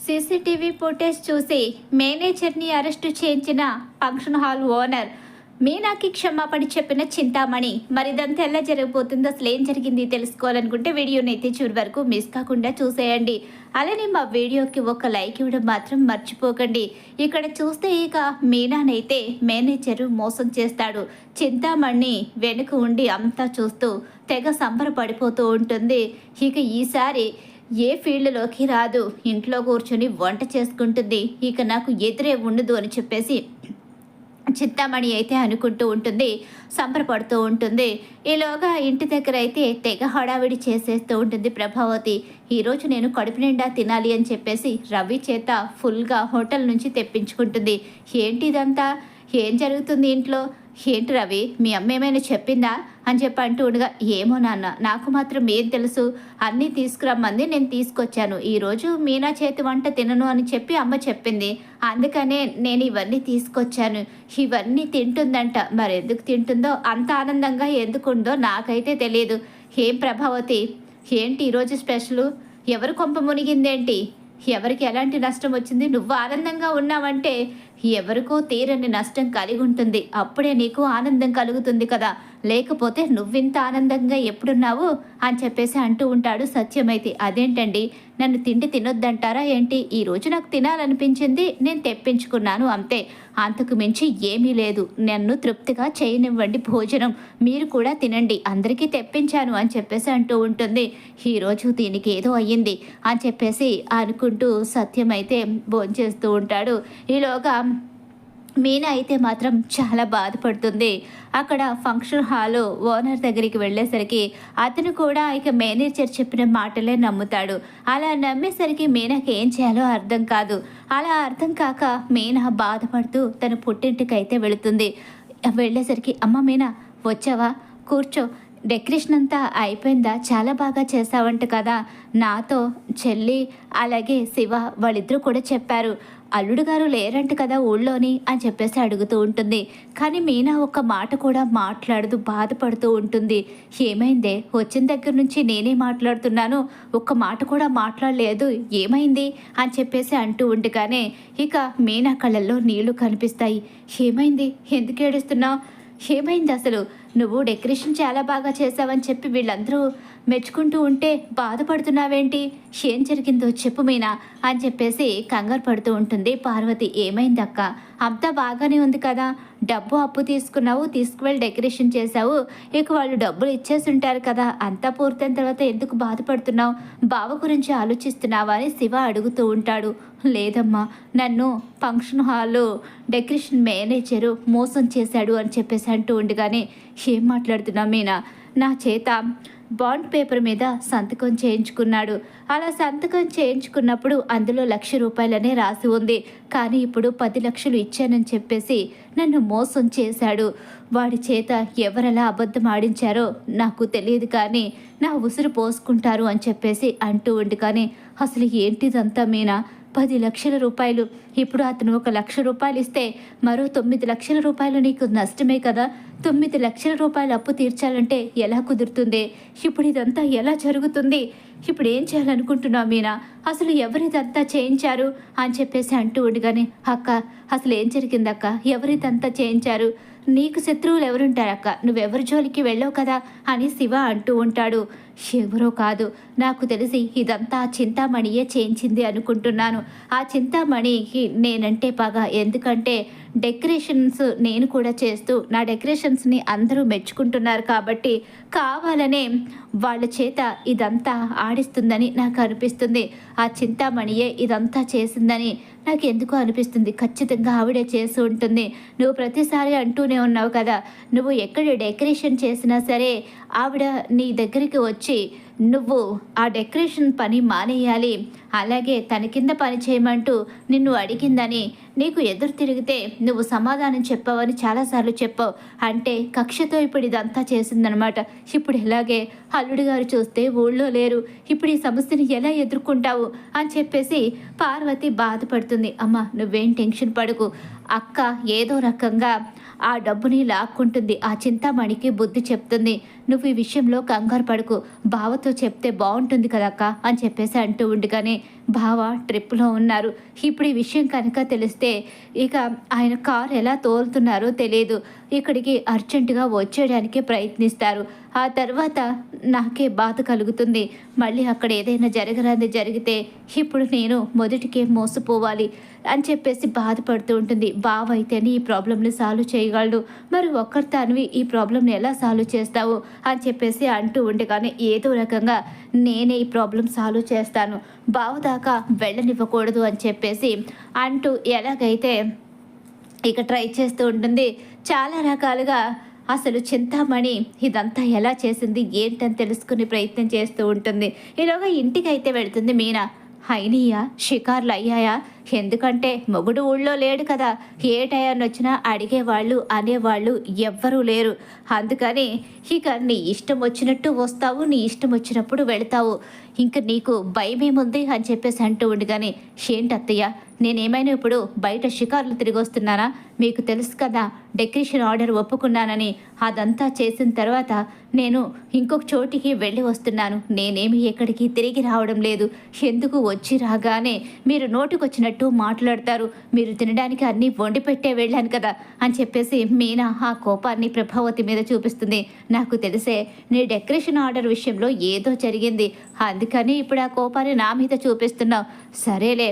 CCTV footage చూసి మేనేజర్ని arrest చేయించిన ఫంక్షన్ హాల్ ఓనర్ మీనాకి క్షమాపణ చెప్పిన చింతామణి. మరిదంతా ఎలా జరగబోతుందో, అసలు ఏం జరిగింది తెలుసుకోవాలనుకుంటే వీడియోని అయితే చివరి వరకు మిస్ కాకుండా చూసేయండి. అలానే మా వీడియోకి ఒక లైక్ ఇవ్వడం మాత్రం మర్చిపోకండి. ఇక్కడ చూస్తే ఇక మీనానైతే మేనేజరు మోసం చేస్తాడు. చింతామణి వెనుక ఉండి అంతా చూస్తూ తెగ సంబరపడిపోతూ ఉంటుంది. ఇక ఈసారి ఏ ఫీల్డ్లోకి రాదు, ఇంట్లో కూర్చొని వంట చేసుకుంటుంది, ఇక నాకు ఎదురే ఉండదు అని చెప్పేసి చింతామణి అయితే అనుకుంటూ ఉంటుంది, సంబరపడుతూ ఉంటుంది. ఈలోగా ఇంటి దగ్గర అయితే తెగ హడావిడి చేసేస్తూ ఉంటుంది ప్రభావతి. ఈరోజు నేను కడుపు నిండా తినాలి అని చెప్పేసి రవి చేత ఫుల్గా హోటల్ నుంచి తెప్పించుకుంటుంది. ఏంటి ఇదంతా, ఏం జరుగుతుంది ఇంట్లో, ఏంటి రవి మీ అమ్మ ఏమైనా చెప్పిందా అని చెప్పి అంటూ ఉండగా, ఏమో నాన్న, నాకు మాత్రం ఏం తెలుసు, అన్నీ తీసుకురమ్మంది, నేను తీసుకొచ్చాను. ఈరోజు మీనా చేతి వంట తినను అని చెప్పి అమ్మ చెప్పింది, అందుకనే నేను ఇవన్నీ తీసుకొచ్చాను. ఇవన్నీ తింటుందంట, మరి ఎందుకు తింటుందో, అంత ఆనందంగా ఎందుకుందో నాకైతే తెలియదు. ఏం ప్రభావతి, ఏంటి ఈరోజు స్పెషలు, ఎవరు కొంప మునిగిందేంటి, ఎవరికి ఎలాంటి నష్టం వచ్చింది, నువ్వు ఆనందంగా ఉన్నావంటే ఎవరికో తీరని నష్టం కలిగి ఉంటుంది, అప్పుడే నీకు ఆనందం కలుగుతుంది కదా, లేకపోతే నువ్వింత ఆనందంగా ఎప్పుడున్నావు అని చెప్పేసి అంటూ ఉంటాడు సత్యమైతే. అదేంటండి, నన్ను తిండి తినొద్దంటారా ఏంటి, ఈరోజు నాకు తినాలనిపించింది, నేను తెప్పించుకున్నాను అంతే, అంతకు మించి ఏమీ లేదు, నన్ను తృప్తిగా చేయనివ్వండి భోజనం, మీరు కూడా తినండి, అందరికీ తెప్పించాను అని చెప్పేసి అంటూ ఉంటుంది. ఈరోజు దీనికి ఏదో అయ్యింది అని చెప్పేసి అనుకుంటూ సత్యమైతే భోంచేస్తూ ఉంటాడు. ఈలోగా మీనా అయితే మాత్రం చాలా బాధపడుతుంది. అక్కడ ఫంక్షన్ హాలు ఓనర్ దగ్గరికి వెళ్ళేసరికి అతను కూడా ఇక మేనేజర్ చెప్పిన మాటలే నమ్ముతాడు. అలా నమ్మేసరికి మీనాకి ఏం చేయాలో అర్థం కాదు. అలా అర్థం కాక మీనా బాధపడుతూ తన పుట్టింటికి అయితే వెళుతుంది. వెళ్ళేసరికి, అమ్మ మీనా వచ్చావా, కూర్చో, డెకరేషన్ అంతా అయిపోయిందా, చాలా బాగా చేసావంట కదా, నాతో చెల్లి అలాగే శివ వాళ్ళిద్దరూ కూడా చెప్పారు, అల్లుడు గారు లేరంట కదా ఊళ్ళోని అని చెప్పేసి అడుగుతూ ఉంటుంది. కానీ మీనా ఒక్క మాట కూడా మాట్లాడదు, బాధపడుతూ ఉంటుంది. ఏమైందే, వచ్చిన దగ్గర నుంచి నేనే మాట్లాడుతున్నాను, ఒక్క మాట కూడా మాట్లాడలేదు, ఏమైంది అని చెప్పేసి అంటూ ఉండగానే ఇక మీనా కళ్ళల్లో నీళ్లు కనిపిస్తాయి. ఏమైంది, ఎందుకు ఏడుస్తున్నావు, ఏమైంది అసలు, నువ్వు డెకరేషన్ చాలా బాగా చేసావని చెప్పి వీళ్ళందరూ మెచ్చుకుంటూ ఉంటే బాధపడుతున్నావేంటి, ఏం జరిగిందో చెప్పు మీనా అని చెప్పేసి కంగారు పడుతూ ఉంటుంది పార్వతి. ఏమైందక్క, అంతా బాగానే ఉంది కదా, డబ్బు అప్పు తీసుకున్నావు, తీసుకువెళ్ళి డెకరేషన్ చేసావు, ఇక వాళ్ళు డబ్బులు ఇచ్చేసి ఉంటారు కదా, అంతా పూర్తయిన తర్వాత ఎందుకు బాధపడుతున్నావు, బావ గురించి ఆలోచిస్తున్నావా అని శివ అడుగుతూ ఉంటాడు. లేదమ్మా, నన్ను ఫంక్షన్ హాల్లో డెకరేషన్ మేనేజరు మోసం చేశాడు అని చెప్పేసి అంటూ ఉండగానే, ఏం మాట్లాడుతున్నావు మీనా, నా చేత బాండ్ పేపర్ మీద సంతకం చేయించుకున్నాడు, అలా సంతకం చేయించుకున్నప్పుడు అందులో 1,00,000 రూపాయలనే రాసి ఉంది, కానీ ఇప్పుడు 10 లక్షలు ఇచ్చానని చెప్పేసి నన్ను మోసం చేశాడు. వాడి చేత ఎవరలా అబద్ధం ఆడించారో నాకు తెలియదు, కానీ నా ఉసురు పోసుకుంటారు అని చెప్పేసి అంటూ ఉండి, కానీ అసలు ఏంటిదంతా మీనా, 10 లక్షల రూపాయలు, ఇప్పుడు అతను 1,00,000 రూపాయలు ఇస్తే మరో 9 లక్షల రూపాయలు నీకు నష్టమే కదా, 9 లక్షల రూపాయలు అప్పు తీర్చాలంటే ఎలా కుదురుతుంది, ఇప్పుడు ఇదంతా ఎలా జరుగుతుంది, ఇప్పుడు ఏం చేయాలనుకుంటున్నావు మీనా, అసలు ఎవరిదంతా చేయించారు అని చెప్పేసి అంటూ ఉండగానే, అక్క అసలు ఏం జరిగిందక్క, ఎవరిదంతా చేయించారు, నీకు శత్రువులు ఎవరుంటారక్క, నువ్వెవరి జోలికి వెళ్ళావు కదా అని శివ అంటూ ఉంటాడు. ఎవరో కాదు, నాకు తెలిసి ఇదంతా చింతామణియే చేయించింది అనుకుంటున్నాను. ఆ చింతామణికి నేనంటే పగ, ఎందుకంటే డెకరేషన్స్ నేను కూడా చేస్తూ నా డెకరేషన్స్ని అందరూ మెచ్చుకుంటున్నారు కాబట్టి కావాలనే వాళ్ళ చేత ఇదంతా ఆడిస్తుందని నాకు అనిపిస్తుంది. ఆ చింతామణియే ఇదంతా చేసిందని నాకు ఎందుకో అనిపిస్తుంది, ఖచ్చితంగా ఆవిడే చేసి ఉంటుంది. నువ్వు ప్రతిసారి అంటూనే ఉన్నావు కదా, నువ్వు ఎక్కడ డెకరేషన్ చేసినా సరే ఆవిడ నీ దగ్గరికి వచ్చి నువ్వు ఆ డెకరేషన్ పని మానేయాలి, అలాగే తన కింద పని చేయమంటూ నిన్ను అడిగిందని నీకు ఎదురు తిరిగితే నువ్వు సమాధానం చెప్పావని చాలాసార్లు చెప్పావు, అంటే కక్షతో ఇప్పుడు ఇదంతా చేసిందనమాట. ఇప్పుడు ఇలాగే అల్లుడు గారు చూస్తే ఊళ్ళో లేరు, ఇప్పుడు ఈ సమస్యని ఎలా ఎదుర్కొంటావు అని చెప్పేసి పార్వతి బాధపడుతుంది. అమ్మ నువ్వేం టెన్షన్ పడకు, అక్క ఏదో రకంగా ఆ డబ్బుని లాక్కుంటుంది, ఆ చింతామణికి బుద్ధి చెప్తుంది, నువ్వు ఈ విషయంలో కంగారు పడకు, బావతో చెప్తే బాగుంటుంది కదక్క అని చెప్పేసి అంటూ ఉండగానే బావ ట్రిప్లో ఉన్నారు. ఇప్పుడు ఈ విషయం కనుక తెలిస్తే ఇక ఆయన కారు ఎలా తోలుతున్నారో తెలియదు. ఇక్కడికి అర్జెంటుగా వచ్చేయడానికి ప్రయత్నిస్తారు. ఆ తర్వాత నాకే బాధ కలుగుతుంది. మళ్ళీ అక్కడ ఏదైనా జరగరాంది జరిగితే ఇప్పుడు నేను మొదటికే మోసపోవాలి అని చెప్పేసి బాధపడుతూ ఉంటుంది. బావ అయితేనే ఈ ప్రాబ్లమ్ని సాల్వ్ చేయగలడు, మరి ఒక్కరి తానువి ఈ ప్రాబ్లమ్ని ఎలా సాల్వ్ చేస్తావు అని చెప్పేసి అంటూ ఉండగానే ఏదో రకంగా నేనే ఈ ప్రాబ్లం సాల్వ్ చేస్తాను, బావ దాకా వెళ్ళనివ్వకూడదు అని చెప్పేసి అంటూ ఎలాగైతే ఇక ట్రై చేస్తూ ఉంటుంది. చాలా రకాలుగా అసలు చింతామణి ఇదంతా ఎలా చేసింది ఏంటని తెలుసుకునే ప్రయత్నం చేస్తూ ఉంటుంది. ఈలోగా ఇంటికి అయితే వెళుతుంది మీనా. అయినయ్యా షికార్లు అయ్యాయా? ఎందుకంటే మొగుడు ఊళ్ళో లేడు కదా, ఏ టయాన్ని వచ్చినా అడిగేవాళ్ళు అనేవాళ్ళు ఎవ్వరూ లేరు. అందుకని ఇక నీ ఇష్టం వచ్చినట్టు వస్తావు, నీ ఇష్టం వచ్చినప్పుడు వెళతావు, ఇంక నీకు భయమేముంది అని చెప్పేసి అంటూ ఉండగానే ఏంటత్తయ్య, నేనేమైనా ఇప్పుడు బయట షికార్లు తిరిగి వస్తున్నానా? మీకు తెలుసు కదా డెకరేషన్ ఆర్డర్ ఒప్పుకున్నానని. అదంతా చేసిన తర్వాత నేను ఇంకొక చోటికి వెళ్ళి వస్తున్నాను. నేనేమి ఎక్కడికి తిరిగి రావడం లేదు. ఎందుకు వచ్చి రాగానే మీరు నోటికొచ్చినట్టు మాట్లాడతారు? మీరు తినడానికి అన్నీ వండి పెట్టే వెళ్ళాను కదా అని చెప్పేసి మీనా ఆ కోపాన్ని ప్రభావతి మీద చూపిస్తుంది. నాకు తెలిసే నీ డెకరేషన్ ఆర్డర్ విషయంలో ఏదో జరిగింది, అందుకని ఇప్పుడు ఆ కోపాన్ని నా మీద చూపిస్తున్నావు. సరేలే,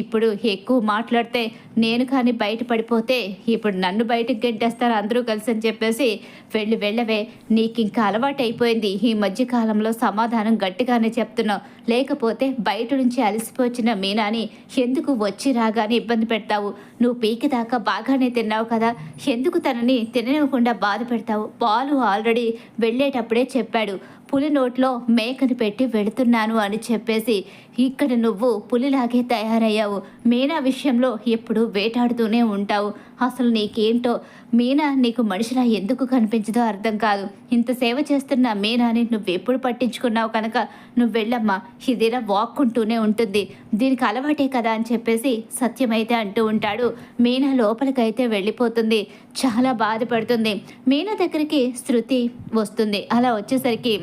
ఇప్పుడు ఎక్కువ మాట్లాడితే నేను కానీ బయట పడిపోతే ఇప్పుడు నన్ను బయటకు గెంటేస్తారు అందరూ కలిసి అని చెప్పేసి వెళ్ళవే, నీకు ఇంకా అలవాటు అయిపోయింది. ఈ మధ్యకాలంలో సమాధానం గట్టిగానే చెప్తున్నావు, లేకపోతే బయట నుంచి అలసిపోచిన మీనాని ఎందుకు వచ్చి రాగానే ఇబ్బంది పెడతావు? నువ్వు పీకి దాకా బాగానే తిన్నావు కదా, ఎందుకు తనని తిననివ్వకుండా బాధ పెడతావు? బాలు ఆల్రెడీ వెళ్ళేటప్పుడే చెప్పాడు, పులి నోట్లో మేకని పెట్టి వెళుతున్నాను అని చెప్పేసి. ఇక్కడ నువ్వు పులిలాగే తయారయ్యావు. మీనా విషయంలో ఎప్పుడు వేటాడుతూనే ఉంటావు. అసలు నీకేంటో, మీనా నీకు మనిషిలా ఎందుకు కనిపించదో అర్థం కాదు. ఇంత సేవ చేస్తున్న మీనాని నువ్వెప్పుడు పట్టించుకున్నావు కనుక నువ్వు వెళ్ళమ్మా, ఇదిలా వాక్కుంటూనే ఉంటుంది, దీనికి అలవాటే కదా అని చెప్పేసి సత్యమైతే అంటూ ఉంటాడు. మీనా లోపలికైతే వెళ్ళిపోతుంది. చాలా బాధపడుతుంది. మీనా దగ్గరికి శృతి వస్తుంది. అలా వచ్చేసరికి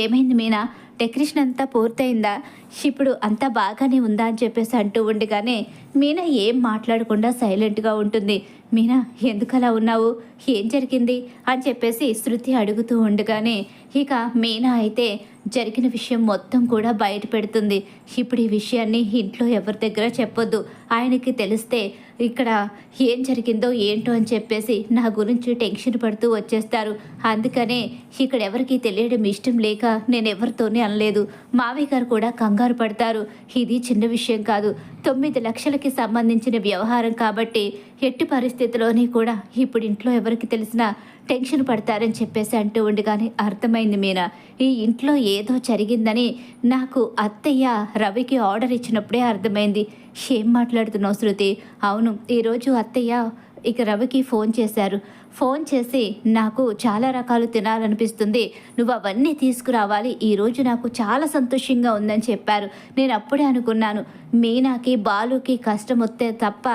ఏమైంది మీనా, డెకరేషన్ అంతా పూర్తయిందా, ఇప్పుడు అంతా బాగానే ఉందా అని చెప్పేసి అంటూ ఉండగానే మీనా ఏం మాట్లాడకుండా సైలెంట్గా ఉంటుంది. మీనా ఎందుకు అలా ఉన్నావు, ఏం జరిగింది అని చెప్పేసి శృతి అడుగుతూ ఉండగానే ఇక మీనా అయితే జరిగిన విషయం మొత్తం కూడా బయట పెడుతుంది. ఇప్పుడు ఈ విషయాన్ని ఇంట్లో ఎవరి దగ్గర చెప్పొద్దు, ఆయనకి తెలిస్తే ఇక్కడ ఏం జరిగిందో ఏంటో అని చెప్పేసి నా గురించి టెన్షన్ పడుతూ వచ్చేస్తారు. అందుకనే ఇక్కడ ఎవరికి తెలియడం ఇష్టం లేక నేను ఎవరితోనే అనలేదు. మావయ్య గారు కూడా కంగారు పడతారు. ఇది చిన్న విషయం కాదు, 9 లక్షలకి సంబంధించిన వ్యవహారం కాబట్టి ఎట్టి పరిస్థితిలోని కూడా ఇప్పుడు ఇంట్లో ఎవరికి తెలిసినా టెన్షన్ పడతారని చెప్పేసి అంటూ ఉండగానే అర్థమైంది మీనా, ఈ ఇంట్లో ఏదో జరిగిందని నాకు అత్తయ్య రవికి ఆర్డర్ ఇచ్చినప్పుడే అర్థమైంది. ఏం మాట్లాడుతున్నావు శృతి? అవును, ఈరోజు అత్తయ్య ఇక రవికి ఫోన్ చేశారు. ఫోన్ చేసి నాకు చాలా రకాలు తినాలనిపిస్తుంది, నువ్వు అవన్నీ తీసుకురావాలి, ఈరోజు నాకు చాలా సంతోషంగా ఉందని చెప్పారు. నేను అప్పుడే అనుకున్నాను, మీనాకి బాలుకి కష్టం వస్తే తప్ప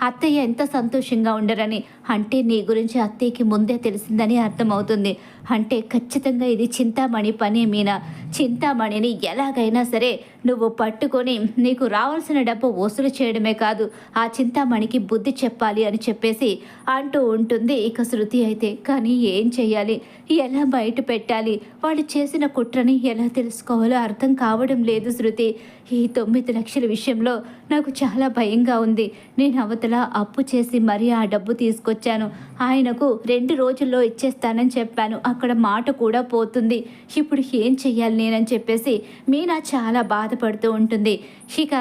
అత్తయ్య ఎంత సంతోషంగా ఉండరని. అంటే నీ గురించి అత్తయ్యకి ముందే తెలిసిందని అర్థమవుతుంది. అంటే ఖచ్చితంగా ఇది చింతామణి పని మీనా. చింతామణిని ఎలాగైనా సరే నువ్వు పట్టుకొని నీకు రావాల్సిన డబ్బు వసూలు చేయడమే కాదు, ఆ చింతామణికి బుద్ధి చెప్పాలి అని చెప్పేసి అంటూ ఉంటుంది ఇక శృతి అయితే. కానీ ఏం చెయ్యాలి, ఎలా బయట పెట్టాలి, వాళ్ళు చేసిన కుట్రని ఎలా తెలుసుకోవాలో అర్థం కావడం లేదు శృతి. ఈ 9 లక్షల విషయంలో నాకు చాలా భయంగా ఉంది. నేను అవతల అప్పు చేసి మరీ ఆ డబ్బు తీసుకొచ్చాను. ఆయనకు 2 రోజుల్లో ఇచ్చేస్తానని చెప్పాను, అక్కడ మాట కూడా పోతుంది. ఇప్పుడు ఏం చెయ్యాలి నేనని చెప్పేసి మీనా చాలా బాధపడుతూ ఉంటుంది. ఇక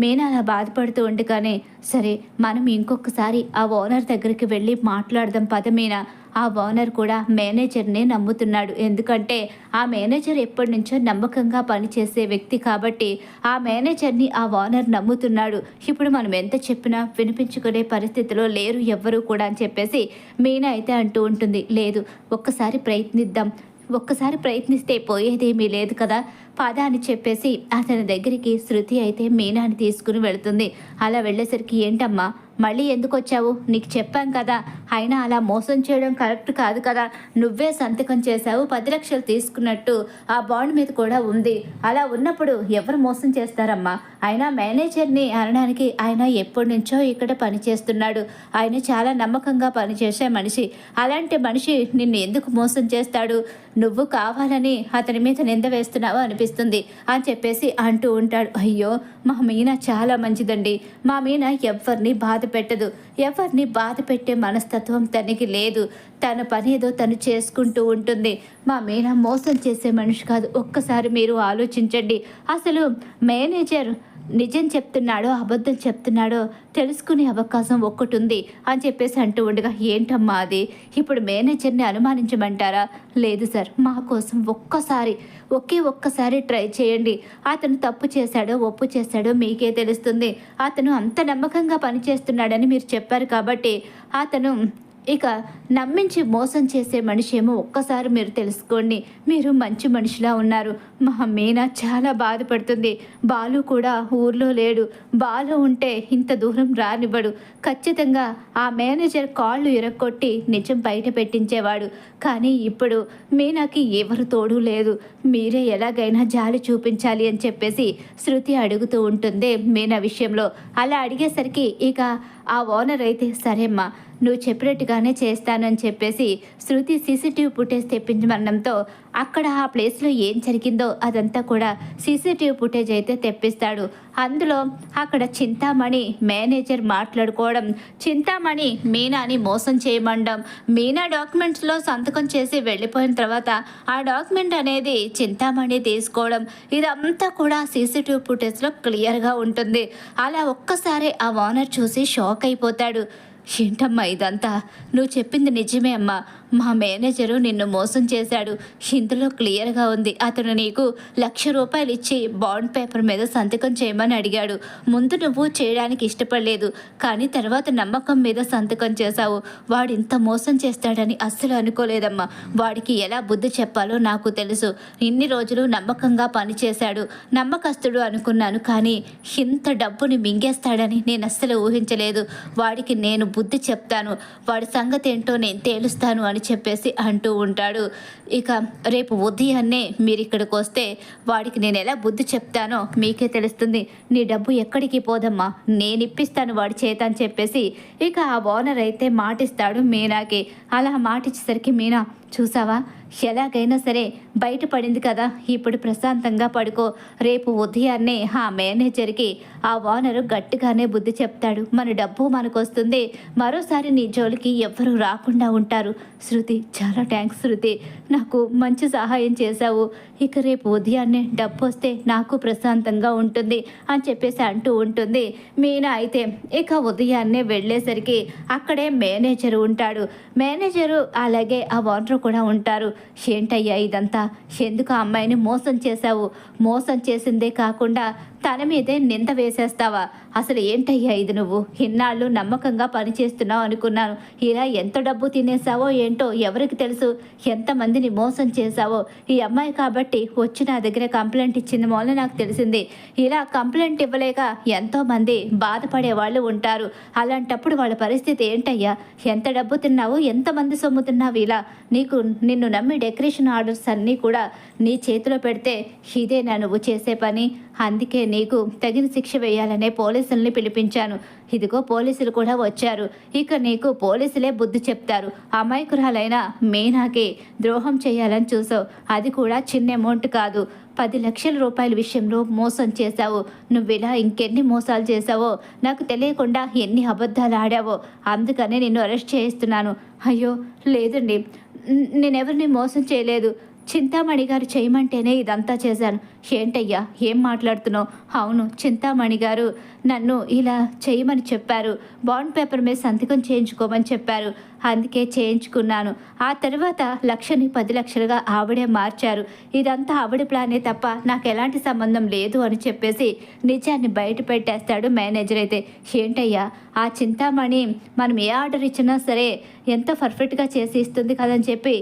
మీనా అలా బాధపడుతూ ఉండగానే సరే మనం ఇంకొకసారి ఆ ఓనర్ దగ్గరికి వెళ్ళి మాట్లాడదాం పద మీనా. ఆ ఓనర్ కూడా మేనేజర్నే నమ్ముతున్నాడు, ఎందుకంటే ఆ మేనేజర్ ఎప్పటి నుంచో నమ్మకంగా పనిచేసే వ్యక్తి కాబట్టి ఆ మేనేజర్ని ఆ ఓనర్ నమ్ముతున్నాడు. ఇప్పుడు మనం ఎంత చెప్పినా వినిపించుకునే పరిస్థితిలో లేరు ఎవ్వరూ కూడా అని చెప్పేసి మీనా అయితే అంటూ ఉంటుంది. లేదు, ఒక్కసారి ప్రయత్నిద్దాం, ఒక్కసారి ప్రయత్నిస్తే పోయేదేమీ లేదు కదా, పద అని చెప్పేసి అతని దగ్గరికి శృతి అయితే మీనాని తీసుకుని వెళుతుంది. అలా వెళ్ళేసరికి ఏంటమ్మా మళ్ళీ ఎందుకు వచ్చావు? నీకు చెప్పాం కదా, అయినా అలా మోసం చేయడం కరెక్ట్ కాదు కదా. నువ్వే సంతకం చేశావు, 10 లక్షలు తీసుకున్నట్టు ఆ బాండ్ మీద కూడా ఉంది. అలా ఉన్నప్పుడు ఎవరు మోసం చేస్తారమ్మా? అయినా మేనేజర్ని అనడానికి ఆయన ఎప్పటి నుంచో ఇక్కడ పనిచేస్తున్నాడు. ఆయన చాలా నమ్మకంగా పనిచేసే మనిషి. అలాంటి మనిషి నిన్ను ఎందుకు మోసం చేస్తాడు? నువ్వు కావాలని అతని మీద నింద వేస్తున్నావు అనిపిస్తుంది అని చెప్పేసి అంటూ ఉంటాడు. అయ్యో మా మీనా చాలా మంచిదండి. మా మీనా ఎవరిని బాధ పెట్టదు. ఎవరిని బాధ పెట్టే మనస్తత్వం తనకి లేదు. తన పని ఏదో తను చేసుకుంటూ ఉంటుంది. మా మీనా మోసం చేసే మనిషి కాదు. ఒక్కసారి మీరు ఆలోచించండి. అసలు మేనేజర్ నిజం చెప్తున్నాడో అబద్ధం చెప్తున్నాడో తెలుసుకునే అవకాశం ఒక్కటి ఉంది అని చెప్పేసి అంటూ ఉండగా, ఏంటమ్మా అది? ఇప్పుడు మేనేజర్ని అనుమానించమంటారా? లేదు సార్, మా కోసం ఒక్కసారి ట్రై చేయండి. అతను తప్పు చేశాడో ఒప్పు చేశాడో మీకే తెలుస్తుంది. అతను అంత నమ్మకంగా పనిచేస్తున్నాడని మీరు చెప్పారు కాబట్టి అతను ఇక నమ్మించి మోసం చేసే మనిషి ఏమో ఒక్కసారి మీరు తెలుసుకోండి. మీరు మంచి మనిషిలా ఉన్నారు. మా మీనా చాలా బాధపడుతుంది. బాలు కూడా ఊర్లో లేడు. బాలు ఉంటే ఇంత దూరం రానివ్వడు. ఖచ్చితంగా ఆ మేనేజర్ కాళ్ళు ఇరక్కొట్టి నిజం బయట పెట్టించేవాడు. కానీ ఇప్పుడు మీనాకి ఎవరు తోడు లేదు. మీరే ఎలాగైనా జాలి చూపించాలి అని చెప్పేసి శృతి అడుగుతూ ఉంటుంది మీనా విషయంలో. అలా అడిగేసరికి ఇక ఆ ఓనర్ అయితే సరేమ్మా నువ్వు చెప్పినట్టుగానే చేస్తానని చెప్పేసి శృతి సీసీటీవీ ఫుటేజ్ తెప్పించమనడంతో అక్కడ ఆ ప్లేస్లో ఏం జరిగిందో అదంతా కూడా సీసీటీవీ ఫుటేజ్ అయితే తెప్పిస్తాడు. అందులో అక్కడ చింతామణి మేనేజర్ మాట్లాడుకోవడం, చింతామణి మీనాని మోసం చేయమండం, మీనా డాక్యుమెంట్స్లో సంతకం చేసి వెళ్ళిపోయిన తర్వాత ఆ డాక్యుమెంట్ అనేది చింతామణి తీసుకోవడం, ఇదంతా కూడా సీసీటీవీ ఫుటేజ్లో క్లియర్గా ఉంటుంది. అలా ఒక్కసారి ఆ ఓనర్ చూసి షాక్ అయిపోతాడు. ఏంటమ్మా ఇదంతా? నువ్వు చెప్పింది నిజమే అమ్మా. మా మేనేజరు నిన్ను మోసం చేశాడు. ఇందులో క్లియర్గా ఉంది. అతను నీకు ₹1,00,000 ఇచ్చి బాండ్ పేపర్ మీద సంతకం చేయమని అడిగాడు. ముందు నువ్వు చేయడానికి ఇష్టపడలేదు, కానీ తర్వాత నమ్మకం మీద సంతకం చేశావు. వాడు ఇంత మోసం చేస్తాడని అస్సలు అనుకోలేదమ్మా. వాడికి ఎలా బుద్ధి చెప్పాలో నాకు తెలుసు. ఇన్ని రోజులు నమ్మకంగా పనిచేశాడు, నమ్మకస్తుడు అనుకున్నాను, కానీ ఇంత డబ్బుని మింగేస్తాడని నేను అస్సలు ఊహించలేదు. వాడికి నేను బుద్ధి చెప్తాను, వాడి సంగతి ఏంటో నేను తేలుస్తాను అని చెప్పేసి అంటూ ఉంటాడు. ఇక రేపు ఉదయాన్నే మీరు ఇక్కడికి వస్తే వాడికి నేను ఎలా బుద్ధి చెప్తానో మీకే తెలుస్తుంది. నీ డబ్బు ఎక్కడికి పోదమ్మా, నేను ఇప్పిస్తాను వాడి చేత అని చెప్పేసి ఇక ఆ ఓనర్ అయితే మాటిస్తాడు మీనాకి. అలా మాటిచ్చేసరికి మీనా, చూసావా ఎలాగైనా సరే బయటపడింది కదా, ఇప్పుడు ప్రశాంతంగా పడుకో. రేపు ఉదయాన్నే ఆ మేనేజర్కి ఆ ఓనరు గట్టిగానే బుద్ధి చెప్తాడు. మన డబ్బు మనకు వస్తుంది. మరోసారి నీ జోలికి ఎవ్వరూ రాకుండా ఉంటారు. శృతి, చాలా థ్యాంక్స్ శృతి, నాకు మంచి సహాయం చేశావు. ఇక రేపు ఉదయాన్నే డబ్బు వస్తే నాకు ప్రశాంతంగా ఉంటుంది అని చెప్పేసి అంటూ ఉంటుంది మీనా. అయితే ఇక ఉదయాన్నే వెళ్ళేసరికి అక్కడే మేనేజరు ఉంటాడు. మేనేజరు అలాగే ఆ ఓనరు కూడా ఉంటారు. ఏంటయ్యా ఇదంతా? ఎందుకు ఆ అమ్మాయిని మోసం చేశావు? మోసం చేసిందే కాకుండా తన మీదే నింద వేసేస్తావా? అసలు ఏంటయ్యా ఇది? నువ్వు ఇన్నాళ్ళు నమ్మకంగా పనిచేస్తున్నావు అనుకున్నాను. ఇలా ఎంత డబ్బు తినేసావో ఏంటో ఎవరికి తెలుసు. ఎంతమందిని మోసం చేశావో. ఈ అమ్మాయి కాబట్టి వచ్చి నా దగ్గర కంప్లైంట్ ఇచ్చింది వల్ల నాకు తెలిసింది. ఇలా కంప్లైంట్ ఇవ్వలేక ఎంతోమంది బాధపడే వాళ్ళు ఉంటారు. అలాంటప్పుడు వాళ్ళ పరిస్థితి ఏంటయ్యా? ఎంత డబ్బు తిన్నావు, ఎంతమంది సొమ్ము తిన్నావు? ఇలా నిన్ను నమ్మి డెకరేషన్ ఆర్డర్స్ అన్నీ కూడా నీ చేతిలో పెడితే ఇదేనా నువ్వు చేసే పని? అందుకే నీకు తగిన శిక్ష వేయాలనే పోలీసుల్ని పిలిపించాను. ఇదిగో పోలీసులు కూడా వచ్చారు. ఇక నీకు పోలీసులే బుద్ధి చెప్తారు. అమాయకురాలైన మీనాకి ద్రోహం చేయాలని చూసావు. అది కూడా చిన్న అమౌంట్ కాదు, 10 లక్షల రూపాయల విషయంలో మోసం చేశావు. నువ్విలా ఇంకెన్ని మోసాలు చేశావో, నాకు తెలియకుండా ఎన్ని అబద్ధాలు ఆడావో. అందుకనే నిన్ను అరెస్ట్ చేయిస్తున్నాను. అయ్యో లేదండి, నేనెవరిని మోసం చేయలేదు. చింతామణి గారు చేయమంటేనే ఇదంతా చేశాను. ఏంటయ్యా ఏం మాట్లాడుతున్నావు? అవును, చింతామణి గారు నన్ను ఇలా చేయమని చెప్పారు. బాండ్ పేపర్ మీద సంతకం చేయించుకోమని చెప్పారు. అందుకే చేయించుకున్నాను. ఆ తర్వాత 1,00,000ని 10,00,000గా ఆవిడే మార్చారు. ఇదంతా ఆవిడ ప్లానే తప్ప నాకు ఎలాంటి సంబంధం లేదు అని చెప్పేసి నిజాన్ని బయట పెట్టేస్తాడు మేనేజర్ అయితే. ఏంటయ్యా ఆ చింతామణి మనం ఏ ఆర్డర్ ఇచ్చినా సరే ఎంత పర్ఫెక్ట్గా చేసి ఇస్తుంది కదని చెప్పి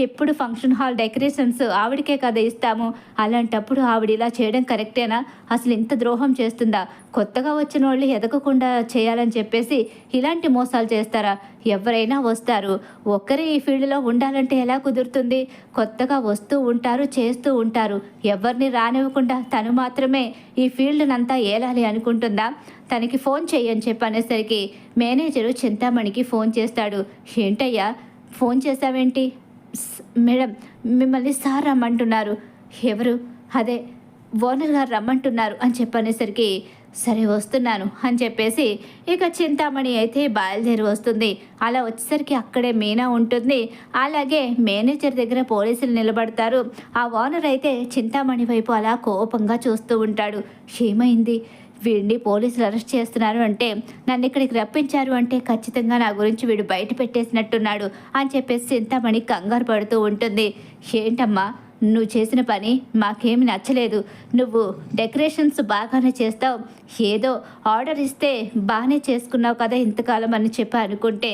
ఎప్పుడు ఫంక్షన్ హాల్ డెకరేషన్స్ ఆవిడకే కదా ఇస్తాము. అలాంటప్పుడు ఆవిడ ఇలా చేయడం కరెక్టేనా? అసలు ఇంత ద్రోహం చేస్తుందా? కొత్తగా వచ్చిన వాళ్ళు ఎదగకుండా చేయాలని చెప్పేసి ఇలాంటి మోసాలు చేస్తారా? ఎవరైనా వస్తారు, ఒక్కరే ఈ ఫీల్డ్లో ఉండాలంటే ఎలా కుదురుతుంది? కొత్తగా వస్తూ ఉంటారు, చేస్తూ ఉంటారు. ఎవరిని రానివ్వకుండా తను మాత్రమే ఈ ఫీల్డ్నంతా ఏలాలి అనుకుంటుందా? తనకి ఫోన్ చెయ్యని చెప్పి అనేసరికి మేనేజరు చింతామణికి ఫోన్ చేస్తాడు. ఏంటయ్యా ఫోన్ చేశావేంటి? మేడం మిమ్మల్ని సార్ రమ్మంటున్నారు. ఎవరు? అదే ఓనర్ గారు రమ్మంటున్నారు అని చెప్పనేసరికి సరే వస్తున్నాను అని చెప్పేసి ఇక చింతామణి అయితే బయలుదేరి వస్తుంది. అలా వచ్చేసరికి అక్కడే మీనా ఉంటుంది. అలాగే మేనేజర్ దగ్గర పోలీసులు నిలబడతారు. ఆ ఓనర్ అయితే చింతామణి వైపు అలా కోపంగా చూస్తూ ఉంటాడు. ఏమైంది? వీడిని పోలీసులు అరెస్ట్ చేస్తున్నారు అంటే, నన్ను ఇక్కడికి రప్పించారు అంటే ఖచ్చితంగా నా గురించి వీడు బయట పెట్టేసినట్టున్నాడు అని చెప్పేసి చింతామణి కంగారు పడుతూ ఉంటుంది. ఏంటమ్మా నువ్వు చేసిన పని మాకేమి నచ్చలేదు. నువ్వు డెకరేషన్స్ బాగానే చేస్తావు, ఏదో ఆర్డర్ ఇస్తే బాగానే చేసుకున్నావు కదా ఇంతకాలం అని చెప్పి అనుకుంటే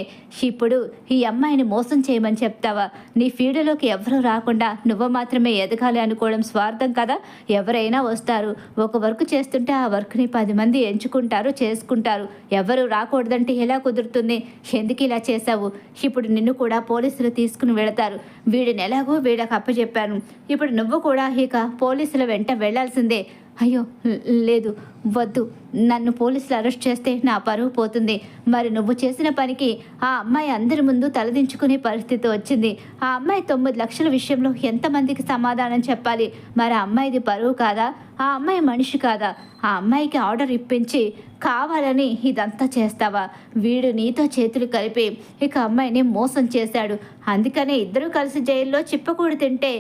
ఇప్పుడు ఈ అమ్మాయిని మోసం చేయమని చెప్తావా? నీ ఫీల్డ్లోకి ఎవరూ రాకుండా నువ్వు మాత్రమే ఎదగాలి అనుకోవడం స్వార్థం కదా. ఎవరైనా వస్తారు, ఒక వర్క్ చేస్తుంటే ఆ వర్క్ని 10 మంది ఎంచుకుంటారు, చేసుకుంటారు. ఎవరు రాకూడదంటే ఎలా కుదురుతుంది? ఎందుకు ఇలా చేశావు? ఇప్పుడు నిన్ను కూడా పోలీసులు తీసుకుని వెళతారు. వీడిని ఎలాగో వీళ్ళకి అప్పచెప్పాను. ఇప్పుడు నువ్వు కూడా ఇక పోలీసుల వెంట వెళ్లాల్సిందే. అయ్యో లేదు, వద్దు. నన్ను పోలీసులు అరెస్ట్ చేస్తే నా పరువు పోతుంది. మరి నువ్వు చేసిన పనికి ఆ అమ్మాయి అందరి ముందు తలదించుకునే పరిస్థితి వచ్చింది. ఆ అమ్మాయి 9 లక్షల విషయంలో ఎంతమందికి సమాధానం చెప్పాలి? మరి ఆ అమ్మాయిది పరువు కాదా? ఆ అమ్మాయి మనిషి కాదా? ఆ అమ్మాయికి ఆర్డర్ ఇప్పించి కావాలని ఇదంతా చేస్తావా? వీడు నీతో చేతులు కలిపి ఇక అమ్మాయిని మోసం చేశాడు. అందుకనే ఇద్దరూ కలిసి జైల్లో చిప్పకూడు తింటే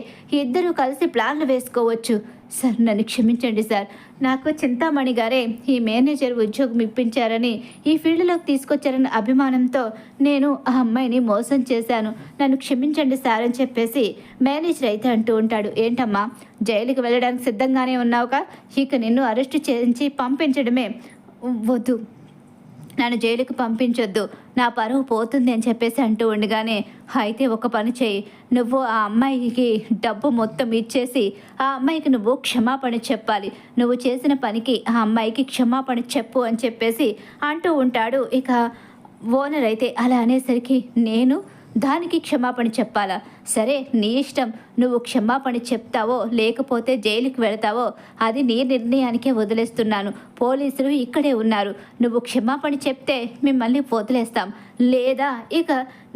ఇద్దరూ కలిసి ప్లాన్లు వేసుకోవచ్చు. సార్ నన్ను క్షమించండి సార్. నాకు చింతామణి గారే ఈ మేనేజర్ ఉద్యోగం ఇప్పించారని, ఈ ఫీల్డ్లోకి తీసుకొచ్చారని అభిమానంతో నేను ఆ అమ్మాయిని మోసం చేశాను. నన్ను క్షమించండి సార్ అని చెప్పేసి మేనేజర్ అయితే అంటూ ఉంటాడు. ఏంటమ్మా జైలుకి వెళ్ళడానికి సిద్ధంగానే ఉన్నావుగా? ఇక నిన్ను అరెస్ట్ చేయించి పంపించడమే. వద్దు, నన్ను జైలుకి పంపించొద్దు, నా పరువు పోతుంది అని చెప్పేసి అంటూ ఉండగానే, అయితే ఒక పని చేయి, నువ్వు ఆ అమ్మాయికి డబ్బు మొత్తం ఇచ్చేసి ఆ అమ్మాయికి నువ్వు క్షమాపణ చెప్పాలి. నువ్వు చేసిన పనికి ఆ అమ్మాయికి క్షమాపణ చెప్పు అని చెప్పేసి అంటూ ఉంటాడు. ఇక ఓనర్ అయితే అలా అనేసరికి నేను దానికి క్షమాపణ చెప్పాలా? సరే నీ ఇష్టం, నువ్వు క్షమాపణ చెప్తావో లేకపోతే జైలుకి వెళతావో అది నీ నిర్ణయానికే వదిలేస్తున్నాను. పోలీసులు ఇక్కడే ఉన్నారు. నువ్వు క్షమాపణ చెప్తే మిమ్మల్ని వదిలేస్తాం, లేదా ఇక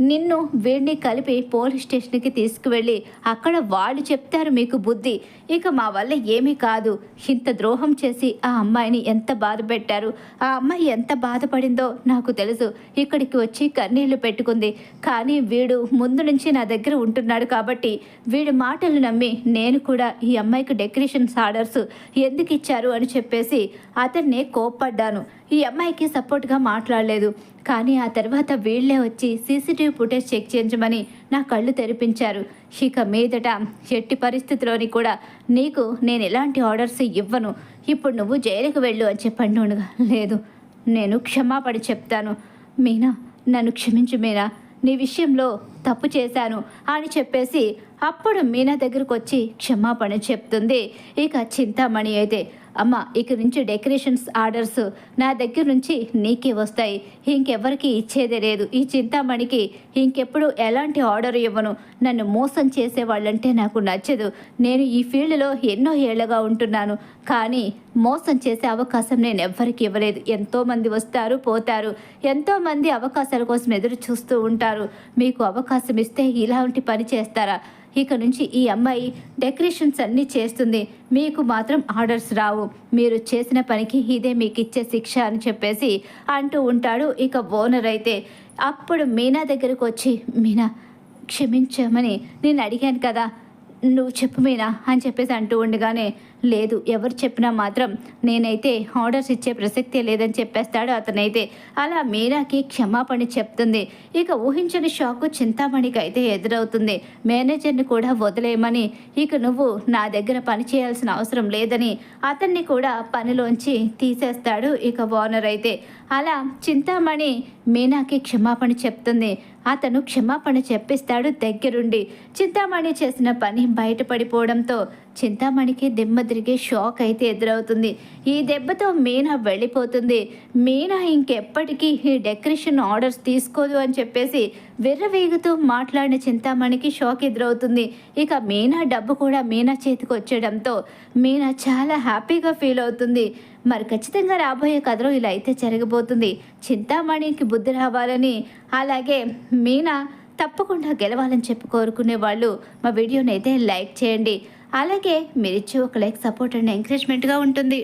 నిన్ను వీడిని కలిపి పోలీస్ స్టేషన్కి తీసుకువెళ్ళి అక్కడ వాళ్ళు చెప్తారు మీకు బుద్ధి. ఇక మా వల్ల ఏమీ కాదు. ఇంత ద్రోహం చేసి ఆ అమ్మాయిని ఎంత బాధ పెట్టారు. ఆ అమ్మాయి ఎంత బాధపడిందో నాకు తెలుసు. ఇక్కడికి వచ్చి కన్నీళ్లు పెట్టుకుంది. కానీ వీడు ముందు నుంచి నా దగ్గర ఉంటున్నాడు కాబట్టి వీడి మాటలు నమ్మి నేను కూడా ఈ అమ్మాయికి డెకరేషన్స్ ఆర్డర్స్ ఎందుకు ఇచ్చారు అని చెప్పేసి అతన్నే కోప్పడ్డాను. ఈ అమ్మాయికి సపోర్ట్గా మాట్లాడలేదు. కానీ ఆ తర్వాత వీళ్ళే వచ్చి సీసీటీవీ ఫుటేజ్ చెక్ చేయించమని నా కళ్ళు తెరిపించారు. ఇక మీదట ఎట్టి పరిస్థితిలోని కూడా నీకు నేను ఎలాంటి ఆర్డర్స్ ఇవ్వను. ఇప్పుడు నువ్వు జైలుకు వెళ్ళు అని చెప్పండి. ఉండగా లేదు, నేను క్షమాపణ చెప్తాను. మీనా నన్ను క్షమించు మీనా, నీ విషయంలో తప్పు చేశాను అని చెప్పేసి అప్పుడు మీనా దగ్గరకు వచ్చి క్షమాపణ చెప్తుంది. ఇక చింతామణి అయితే అమ్మ ఇక నుంచి డెకరేషన్స్ ఆర్డర్స్ నా దగ్గర నుంచి నీకే వస్తాయి, ఇంకెవరికి ఇచ్చేదే లేదు. ఈ చింతామణికి ఇంకెప్పుడు ఎలాంటి ఆర్డర్ ఇవ్వను. నన్ను మోసం చేసేవాళ్ళంటే నాకు నచ్చదు. నేను ఈ ఫీల్డ్లో ఎన్నో ఏళ్ళగా ఉంటున్నాను, కానీ మోసం చేసే అవకాశం నేను ఎవ్వరికి ఇవ్వలేదు. ఎంతోమంది వస్తారు పోతారు, ఎంతోమంది అవకాశాల కోసం ఎదురు చూస్తూ ఉంటారు. మీకు అవకాశం ఇస్తే ఇలాంటి పని చేస్తారా? ఇక నుంచి ఈ అమ్మాయి డెకరేషన్స్ అన్నీ చేస్తుంది, మీకు మాత్రం ఆర్డర్స్ రావు. మీరు చేసిన పనికి ఇదే మీకు ఇచ్చే శిక్ష అని చెప్పేసి అంటూ ఉంటాడు. ఇక ఓనర్ అయితే అప్పుడు మీనా దగ్గరకు వచ్చి, మీనా క్షమించమని నేను అడిగాను కదా, నువ్వు చెప్పు మీనా అని చెప్పేసి అంటూ ఉండగానే, లేదు ఎవరు చెప్పినా మాత్రం నేనైతే ఆర్డర్స్ ఇచ్చే ప్రసక్తే లేదని చెప్పేస్తాడు అతనైతే. అలా మీనాకి క్షమాపణ చెప్తుంది. ఇక ఊహించని షాకు చింతామణికి అయితే ఎదురవుతుంది. మేనేజర్ని కూడా వదిలేయమని, ఇక నువ్వు నా దగ్గర పని చేయాల్సిన అవసరం లేదని అతన్ని కూడా పనిలోంచి తీసేస్తాడు ఇక ఓనర్ అయితే. అలా చింతామణి మీనాకి క్షమాపణ చెప్తుంది. అతను క్షమాపణ చెప్పిస్తాడు దగ్గరుండి. చింతామణి చేసిన పని బయటపడిపోవడంతో చింతామణికి దిమ్మ తిరిగే షాక్ అయితే ఎదురవుతుంది. ఈ దెబ్బతో మీనా వెళ్ళిపోతుంది. మీనా ఇంకెప్పటికీ ఈ డెకరేషన్ ఆర్డర్స్ తీసుకోదు అని చెప్పేసి విర్రవీగుతూ మాట్లాడిన చింతామణికి షాక్ ఎదురవుతుంది. ఇక మీనా డబ్బు కూడా మీనా చేతికి వచ్చేయడంతో మీనా చాలా హ్యాపీగా ఫీల్ అవుతుంది. మరి ఖచ్చితంగా రాబోయే కథలో ఇలా అయితే జరగబోతుంది. చింతామణికి బుద్ధి రావాలని, అలాగే మీనా తప్పకుండా గెలవాలని చెప్పి కోరుకునే వాళ్ళు మా వీడియోని అయితే లైక్ చేయండి. అలాగే మీరు ఇచ్చే ఒక లైక్ సపోర్ట్ అండ్ ఎంకరేజ్మెంట్గా ఉంటుంది.